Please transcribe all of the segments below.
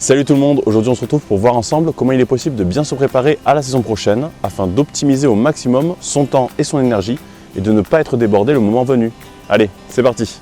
Salut tout le monde, aujourd'hui on se retrouve pour voir ensemble comment il est possible de bien se préparer à la saison prochaine afin d'optimiser au maximum son temps et son énergie et de ne pas être débordé le moment venu. Allez, c'est parti!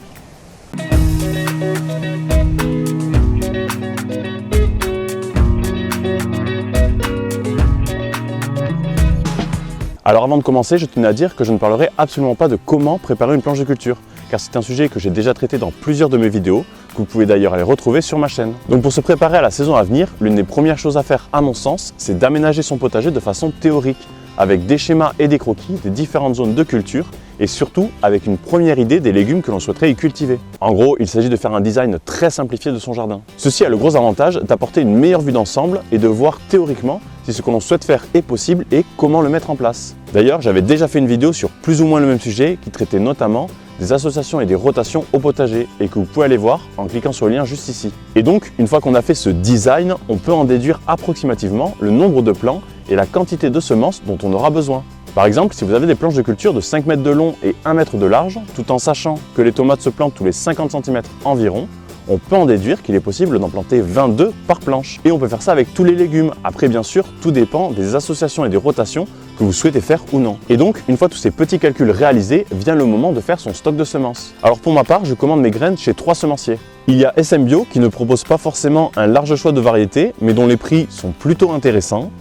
Alors avant de commencer, je tenais à dire que je ne parlerai absolument pas de comment préparer une planche de culture, car c'est un sujet que j'ai déjà traité dans plusieurs de mes vidéos, que vous pouvez d'ailleurs aller retrouver sur ma chaîne. Donc pour se préparer à la saison à venir, l'une des premières choses à faire à mon sens, c'est d'aménager son potager de façon théorique, avec des schémas et des croquis des différentes zones de culture, et surtout avec une première idée des légumes que l'on souhaiterait y cultiver. En gros, il s'agit de faire un design très simplifié de son jardin. Ceci a le gros avantage d'apporter une meilleure vue d'ensemble et de voir théoriquement si ce que l'on souhaite faire est possible et comment le mettre en place. D'ailleurs, j'avais déjà fait une vidéo sur plus ou moins le même sujet qui traitait notamment des associations et des rotations au potager et que vous pouvez aller voir en cliquant sur le lien juste ici. Et donc, une fois qu'on a fait ce design, on peut en déduire approximativement le nombre de plants et la quantité de semences dont on aura besoin. Par exemple, si vous avez des planches de culture de 5 mètres de long et 1 mètre de large, tout en sachant que les tomates se plantent tous les 50 cm environ, on peut en déduire qu'il est possible d'en planter 22 par planche. Et on peut faire ça avec tous les légumes. Après, bien sûr, tout dépend des associations et des rotations que vous souhaitez faire ou non. Et donc, une fois tous ces petits calculs réalisés, vient le moment de faire son stock de semences. Alors pour ma part, je commande mes graines chez 3 semenciers. Il y a SM Bio qui ne propose pas forcément un large choix de variétés, mais dont les prix sont plutôt intéressants.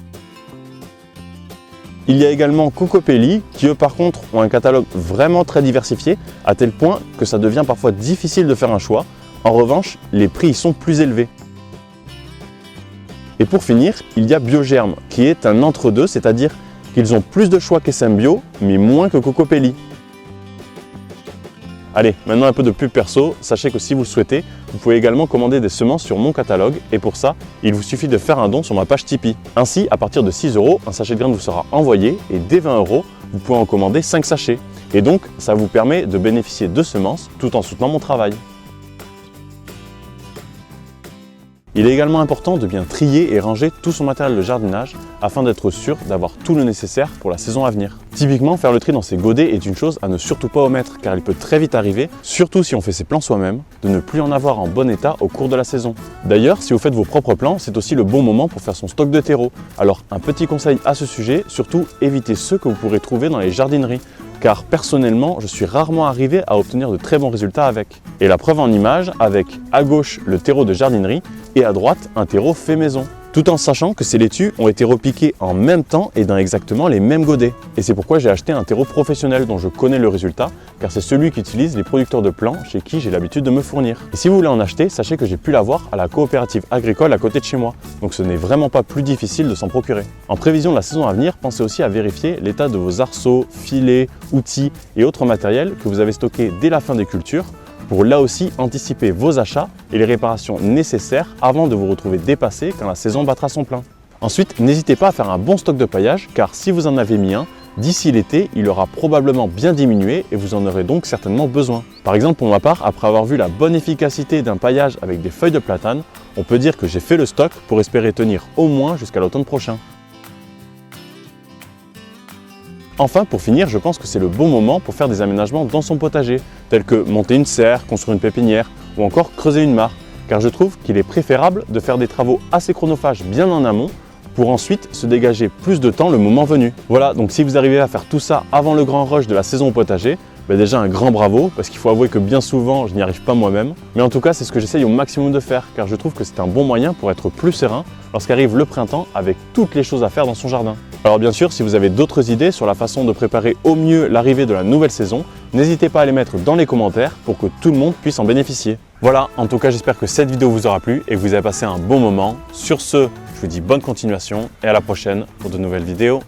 Il y a également Cocopelli qui eux par contre ont un catalogue vraiment très diversifié à tel point que ça devient parfois difficile de faire un choix. En revanche, les prix y sont plus élevés. Et pour finir, il y a Biogerm qui est un entre-deux, c'est-à-dire qu'ils ont plus de choix qu'SM Bio mais moins que Cocopelli. Allez, maintenant un peu de pub perso, sachez que si vous le souhaitez, vous pouvez également commander des semences sur mon catalogue et pour ça, il vous suffit de faire un don sur ma page Tipeee. Ainsi, à partir de 6 €, un sachet de graines vous sera envoyé et dès 20 €, vous pouvez en commander 5 sachets. Et donc, ça vous permet de bénéficier de semences tout en soutenant mon travail. Il est également important de bien trier et ranger tout son matériel de jardinage afin d'être sûr d'avoir tout le nécessaire pour la saison à venir. Typiquement, faire le tri dans ses godets est une chose à ne surtout pas omettre car il peut très vite arriver, surtout si on fait ses plants soi-même, de ne plus en avoir en bon état au cours de la saison. D'ailleurs, si vous faites vos propres plants, c'est aussi le bon moment pour faire son stock de terreau. Alors un petit conseil à ce sujet, surtout évitez ceux que vous pourrez trouver dans les jardineries. Car personnellement, je suis rarement arrivé à obtenir de très bons résultats avec. Et la preuve en image avec à gauche le terreau de jardinerie et à droite un terreau fait maison. Tout en sachant que ces laitues ont été repiquées en même temps et dans exactement les mêmes godets. Et c'est pourquoi j'ai acheté un terreau professionnel dont je connais le résultat, car c'est celui qu'utilisent les producteurs de plants chez qui j'ai l'habitude de me fournir. Et si vous voulez en acheter, sachez que j'ai pu l'avoir à la coopérative agricole à côté de chez moi, donc ce n'est vraiment pas plus difficile de s'en procurer. En prévision de la saison à venir, pensez aussi à vérifier l'état de vos arceaux, filets, outils et autres matériels que vous avez stockés dès la fin des cultures, pour là aussi anticiper vos achats et les réparations nécessaires avant de vous retrouver dépassé quand la saison battra son plein. Ensuite, n'hésitez pas à faire un bon stock de paillage car si vous en avez mis un, d'ici l'été, il aura probablement bien diminué et vous en aurez donc certainement besoin. Par exemple, pour ma part, après avoir vu la bonne efficacité d'un paillage avec des feuilles de platane, on peut dire que j'ai fait le stock pour espérer tenir au moins jusqu'à l'automne prochain. Enfin, pour finir, je pense que c'est le bon moment pour faire des aménagements dans son potager, tels que monter une serre, construire une pépinière ou encore creuser une mare, car je trouve qu'il est préférable de faire des travaux assez chronophages bien en amont pour ensuite se dégager plus de temps le moment venu. Voilà, donc si vous arrivez à faire tout ça avant le grand rush de la saison au potager, déjà un grand bravo, parce qu'il faut avouer que bien souvent je n'y arrive pas moi-même. Mais en tout cas, c'est ce que j'essaye au maximum de faire, car je trouve que c'est un bon moyen pour être plus serein lorsqu'arrive le printemps avec toutes les choses à faire dans son jardin. Alors bien sûr, si vous avez d'autres idées sur la façon de préparer au mieux l'arrivée de la nouvelle saison, n'hésitez pas à les mettre dans les commentaires pour que tout le monde puisse en bénéficier. Voilà, en tout cas j'espère que cette vidéo vous aura plu et que vous avez passé un bon moment. Sur ce, je vous dis bonne continuation et à la prochaine pour de nouvelles vidéos.